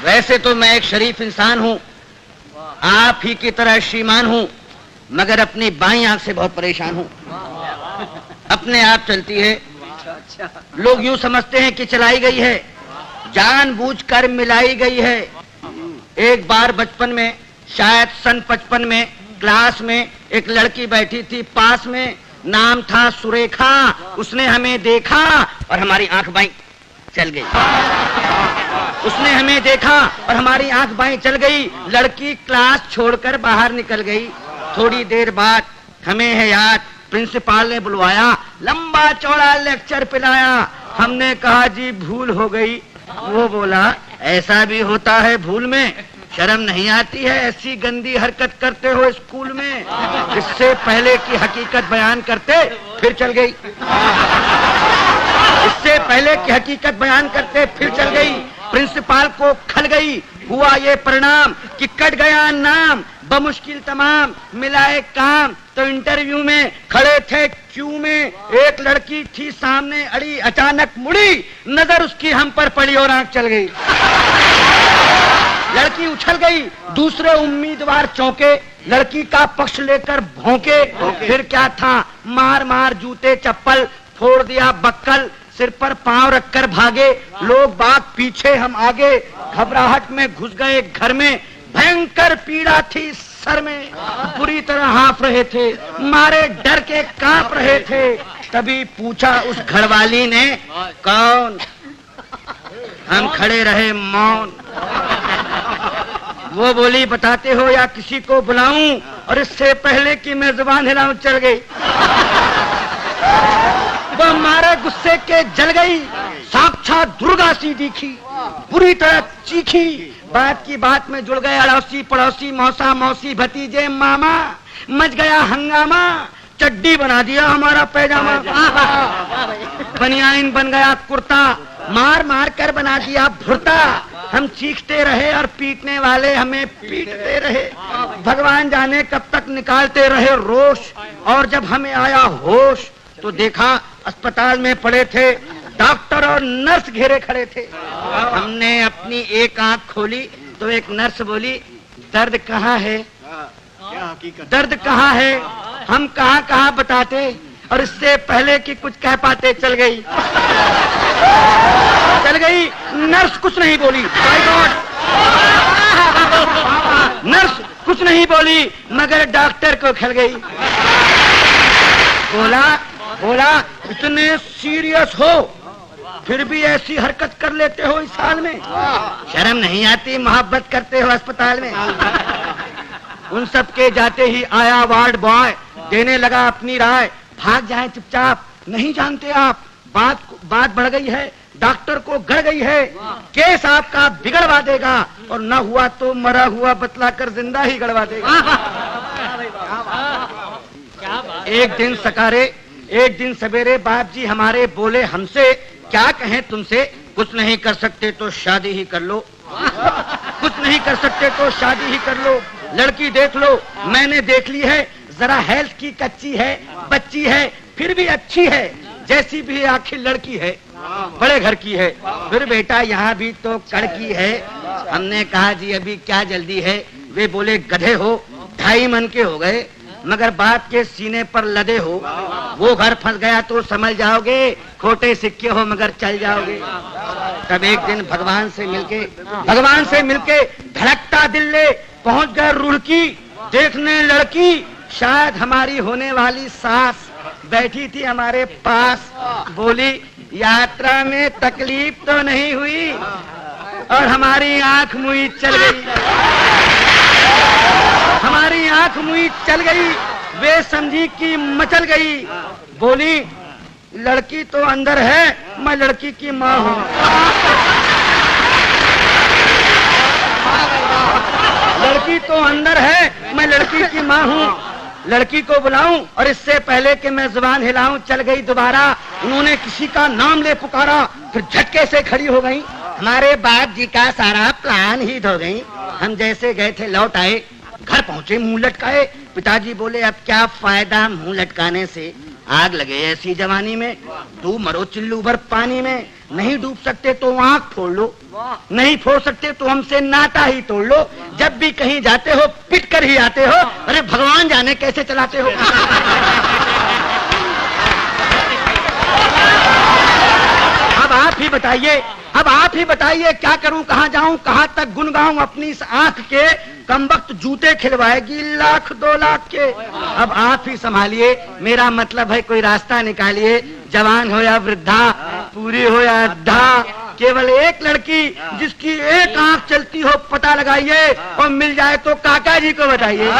वैसे तो मैं एक शरीफ इंसान हूँ, आप ही की तरह श्रीमान हूँ, मगर अपनी बाईं आंख से बहुत परेशान हूँ। अपने आप चलती है, लोग यूं समझते हैं कि चलाई गई है, जानबूझकर मिलाई गई है। एक बार बचपन में, शायद सन 55 में, क्लास में एक लड़की बैठी थी पास में, नाम था सुरेखा। उसने हमें देखा और हमारी आंख बाईं चल गई। उसने हमें देखा और हमारी आंख बाईं चल गई। लड़की क्लास छोड़कर बाहर निकल गई। थोड़ी देर बाद हमें है याद, प्रिंसिपल ने बुलवाया, लंबा चौड़ा लेक्चर पिलाया। हमने कहा जी भूल हो गई। वो बोला ऐसा भी होता है भूल में, शर्म नहीं आती है, ऐसी गंदी हरकत करते हो स्कूल में। इससे पहले की हकीकत बयान करते फिर चल गई। इससे पहले की हकीकत बयान करते फिर चल गई। प्रिंसिपल को खल गई। हुआ ये परिणाम कि कट गया नाम, बमुश्किल तमाम मिलाए काम। तो इंटरव्यू में खड़े थे क्यू में, एक लड़की थी सामने अड़ी, अचानक मुड़ी, नजर उसकी हम पर पड़ी और आंख चल गई। लड़की उछल गई, दूसरे उम्मीदवार चौंके, लड़की का पक्ष लेकर भौंके। फिर क्या था, मार मार जूते चप्पल, फोड़ दिया बक्कल, सिर पर पांव रखकर भागे। लोग बाग पीछे, हम आगे, घबराहट में घुस गए घर में। भयंकर पीड़ा थी सर में, बुरी तरह हाँफ रहे थे, मारे डर के कांप रहे थे। तभी पूछा उस घरवाली ने, कौन? हम खड़े रहे मौन। वो बोली बताते हो या किसी को बुलाऊं? और इससे पहले कि मैं जुबान हिलाऊं चल गई। वो मारे गुस्से के जल गई, साक्षात दुर्गा सी दिखी, बुरी तरह चीखी। बात की बात में जुड़ गए अड़ोसी पड़ोसी, मौसा मौसी भतीजे मामा। मच गया हंगामा, चड्डी बना दिया हमारा पैजामा, बनियान बन गया कुर्ता, मार मार कर बना दिया भुर्ता। हम चीखते रहे और पीटने वाले हमें पीटते रहे। भगवान जाने कब तक निकालते रहे रोष। और जब हमें आया होश तो देखा अस्पताल में पड़े थे डॉक्टर और नर्स घेरे खड़े थे। हमने अपनी एक आंख खोली तो एक नर्स बोली, दर्द कहाँ है? दर्द कहाँ है? हम कहाँ कहाँ बताते, और इससे पहले कि कुछ कह पाते चल गई। चल गई। नर्स कुछ नहीं बोली, माय गॉड। नर्स कुछ नहीं बोली, मगर डॉक्टर को खल गई। बोला इतने सीरियस हो फिर भी ऐसी हरकत कर लेते हो इस साल में, शर्म नहीं आती? मोहब्बत करते हो अस्पताल में। उन सब के जाते ही आया वार्ड बॉय, देने लगा अपनी राय, भाग जाए चुपचाप, नहीं जानते आप बात बढ़ गई है, डॉक्टर को गड़ गई है, केस आपका बिगड़वा देगा, और न हुआ तो मरा हुआ बतलाकर जिंदा ही गड़वा देगा। एक दिन सवेरे बाप जी हमारे बोले हमसे, क्या कहें तुमसे, कुछ नहीं कर सकते तो शादी ही कर लो, कुछ नहीं कर सकते तो शादी ही कर लो। लड़की देख लो, मैंने देख ली है, जरा हेल्थ की कच्ची है, बच्ची है, फिर भी अच्छी है, जैसी भी आखिर लड़की है, बड़े घर की है। फिर बेटा यहाँ भी तो कड़की है। हमने कहा जी अभी क्या जल्दी है? वे बोले गधे हो, 2.5 मन के हो गए, मगर बाप के सीने पर लदे हो। वो घर फंस गया तो समझ जाओगे, खोटे सिक्के हो मगर चल जाओगे। तब एक दिन भगवान से मिलके धड़कता दिल ले पहुंच गए रुड़की, देखने लड़की, शायद हमारी होने वाली सास बैठी थी हमारे पास। बोली यात्रा में तकलीफ तो नहीं हुई? और हमारी आंख मुई चल गई, हमारी आंख मुई चल गई। वे समझी कि मचल गई। बोली लड़की तो अंदर है, मैं लड़की की माँ हूँ। लड़की तो अंदर है, मैं लड़की की माँ हूँ। लड़की को बुलाऊं और इससे पहले कि मैं जुबान हिलाऊं चल गई दोबारा। उन्होंने किसी का नाम ले पुकारा, फिर झटके से खड़ी हो गई। हमारे बाप जी का सारा प्लान ही धो गई। हम जैसे गए थे लौट आए, घर पहुंचे मुंह लटकाए। पिताजी बोले अब क्या फायदा मुंह लटकाने से, आग लगे ऐसी जवानी में, तू मरो चिल्लू भर पानी में। नहीं डूब सकते तो आंख फोड़ लो, नहीं फोड़ सकते तो हमसे नाता ही तोड़ लो। जब भी कहीं जाते हो पिट कर ही आते हो। अरे भगवान जाने कैसे चलाते हो। अब आप ही बताइए, अब आप ही बताइए क्या करूं, कहां जाऊं, कहां तक गुन गाऊं अपनी इस आंख के। कमबख्त जूते खिलवाएगी लाख 2 लाख के। अब आप ही संभालिए, मेरा मतलब है कोई रास्ता निकालिए। जवान हो या वृद्धा, पूरी हो या अद्धा, केवल एक लड़की जिसकी एक आंख चलती हो पता लगाइए, और मिल जाए तो काका जी को बताइए।